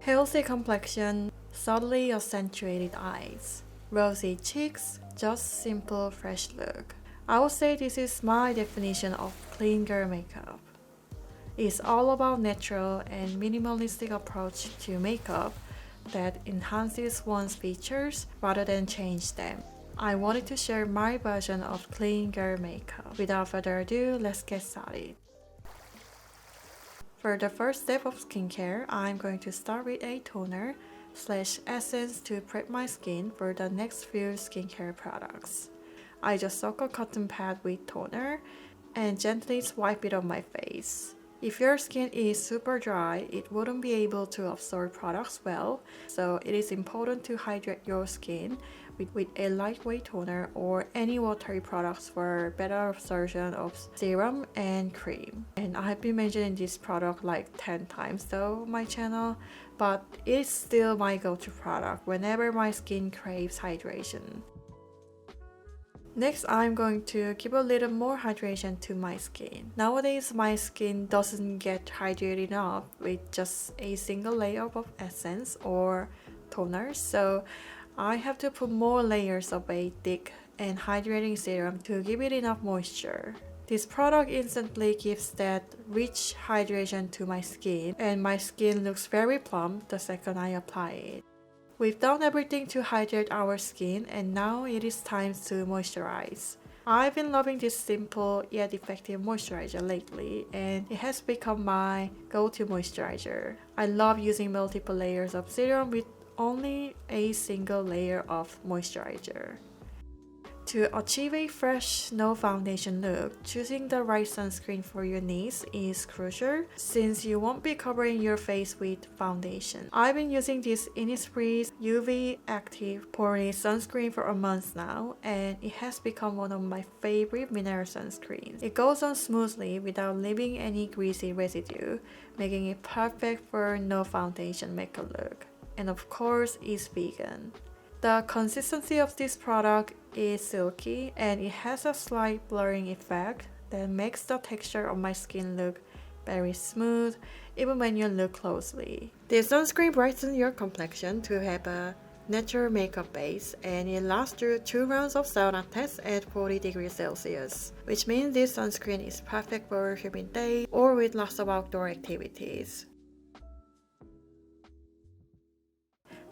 Healthy complexion, subtly accentuated eyes, rosy cheeks, just simple fresh look. I would say this is my definition of clean girl makeup. It's all about natural and minimalistic approach to makeup that enhances one's features rather than change them. I wanted to share my version of clean girl makeup. Without further ado, let's get started. For the first step of skincare, I'm going to start with a toner/essence to prep my skin for the next few skincare products. I just soak a cotton pad with toner and gently swipe it on my face. If your skin is super dry, it wouldn't be able to absorb products well, so it is important to hydrate your skin with a lightweight toner or any watery products for better absorption of serum and cream. And I've been mentioning this product like 10 times though on my channel, but it's still my go-to product whenever my skin craves hydration. Next, I'm going to give a little more hydration to my skin. Nowadays, my skin doesn't get hydrated enough with just a single layer of essence or toner, so I have to put more layers of a thick and hydrating serum to give it enough moisture. This product instantly gives that rich hydration to my skin, and my skin looks very plump the second I apply it. We've done everything to hydrate our skin, and now it is time to moisturize. I've been loving this simple yet effective moisturizer lately, and it has become my go-to moisturizer. I love using multiple layers of serum with only a single layer of moisturizer. To achieve a fresh, no foundation look, choosing the right sunscreen for your needs is crucial since you won't be covering your face with foundation. I've been using this Innisfree UV Active Poreless sunscreen for a month now, and it has become one of my favorite mineral sunscreens. It goes on smoothly without leaving any greasy residue, making it perfect for no foundation makeup look. And of course, it's vegan. The consistency of this product is silky, and it has a slight blurring effect that makes the texture of my skin look very smooth even when you look closely. This sunscreen brightens your complexion to have a natural makeup base, and it lasts through 2 rounds of sauna tests at 40 degrees Celsius, which means this sunscreen is perfect for humid days or with lots of outdoor activities.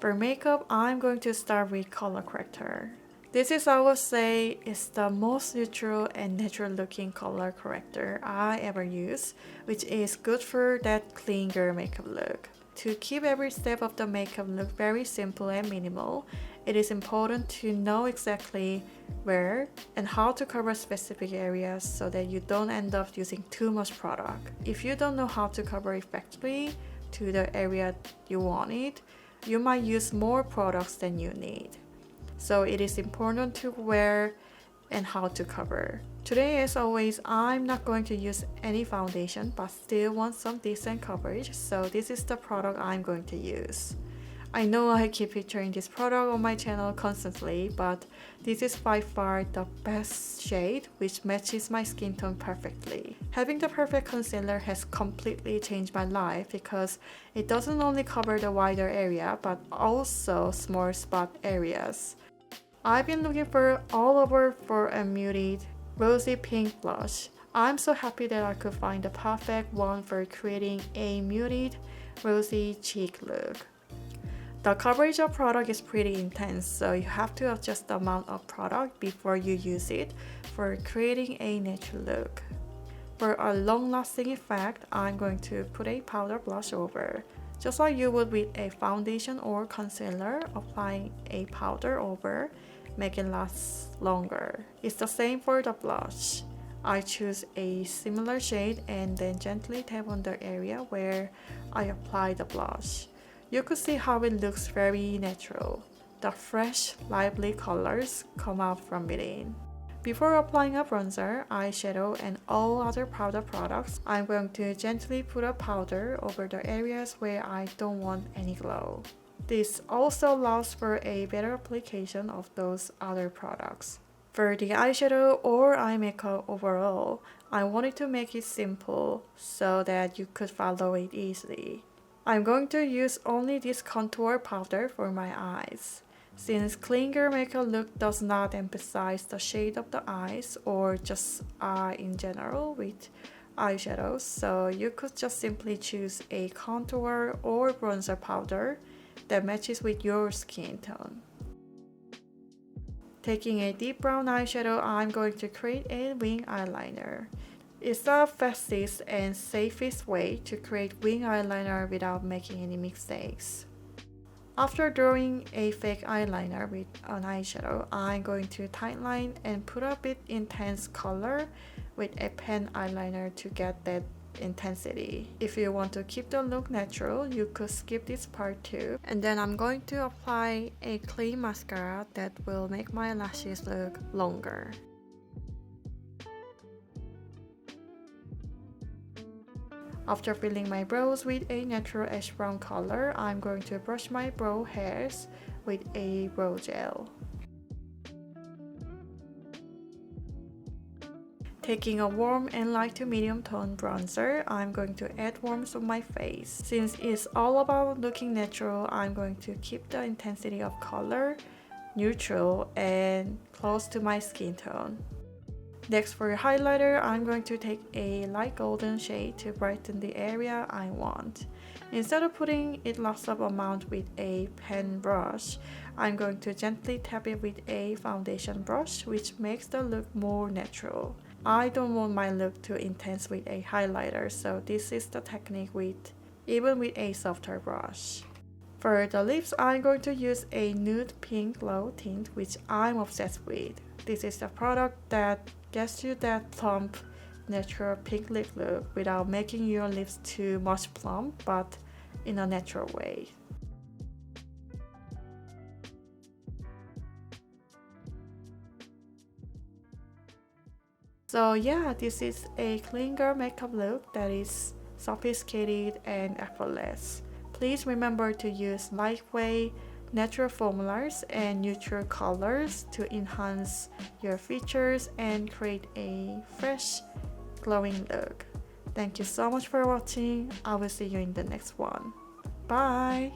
For makeup, I'm going to start with color corrector. This is, I would say, is the most neutral and natural looking color corrector I ever use, which is good for that clean girl makeup look. To keep every step of the makeup look very simple and minimal, it is important to know exactly where and how to cover specific areas so that you don't end up using too much product. If you don't know how to cover effectively to the area you want it, you might use more products than you need. So it is important to where and how to cover. Today, as always, I'm not going to use any foundation but still want some decent coverage, so this is the product I'm going to use. I know I keep featuring this product on my channel constantly, but this is by far the best shade which matches my skin tone perfectly. Having the perfect concealer has completely changed my life because it doesn't only cover the wider area but also small spot areas. I've been looking all over for a muted rosy pink blush. I'm so happy that I could find the perfect one for creating a muted rosy cheek look. The coverage of product is pretty intense, so you have to adjust the amount of product before you use it for creating a natural look. For a long-lasting effect, I'm going to put a powder blush over. Just like you would with a foundation or concealer, applying a powder over make it last longer. It's the same for the blush. I choose a similar shade and then gently tap on the area where I apply the blush. You could see how it looks very natural. The fresh, lively colors come out from within. Before applying a bronzer, eyeshadow, and all other powder products, I'm going to gently put a powder over the areas where I don't want any glow. This also allows for a better application of those other products. For the eyeshadow or eye makeup overall, I wanted to make it simple so that you could follow it easily. I'm going to use only this contour powder for my eyes. Since cleaner makeup look does not emphasize the shade of the eyes or just eye in general with eyeshadows, so you could just simply choose a contour or bronzer powder that matches with your skin tone. Taking a deep brown eyeshadow, I'm going to create a wing eyeliner. It's the fastest and safest way to create wing eyeliner without making any mistakes. After drawing a fake eyeliner with an eyeshadow, I'm going to tightline and put a bit intense color with a pen eyeliner to get that intensity. If you want to keep the look natural, you could skip this part too. And then I'm going to apply a clean mascara that will make my lashes look longer. After filling my brows with a natural ash brown color, I'm going to brush my brow hairs with a brow gel. Taking a warm and light to medium tone bronzer, I'm going to add warmth on my face. Since it's all about looking natural, I'm going to keep the intensity of color neutral and close to my skin tone. Next, for your highlighter, I'm going to take a light golden shade to brighten the area I want. Instead of putting it lots of amount with a pen brush, I'm going to gently tap it with a foundation brush, which makes the look more natural. I don't want my look too intense with a highlighter, so this is the technique even with a softer brush. For the lips, I'm going to use a nude pink glow tint, which I'm obsessed with. This is the product that gets you that plump, natural pink lip look without making your lips too much plump, but in a natural way. So yeah, this is a clean girl makeup look that is sophisticated and effortless. Please remember to use lightweight, natural formulas and neutral colors to enhance your features and create a fresh, glowing look. Thank you so much for watching. I will see you in the next one. Bye!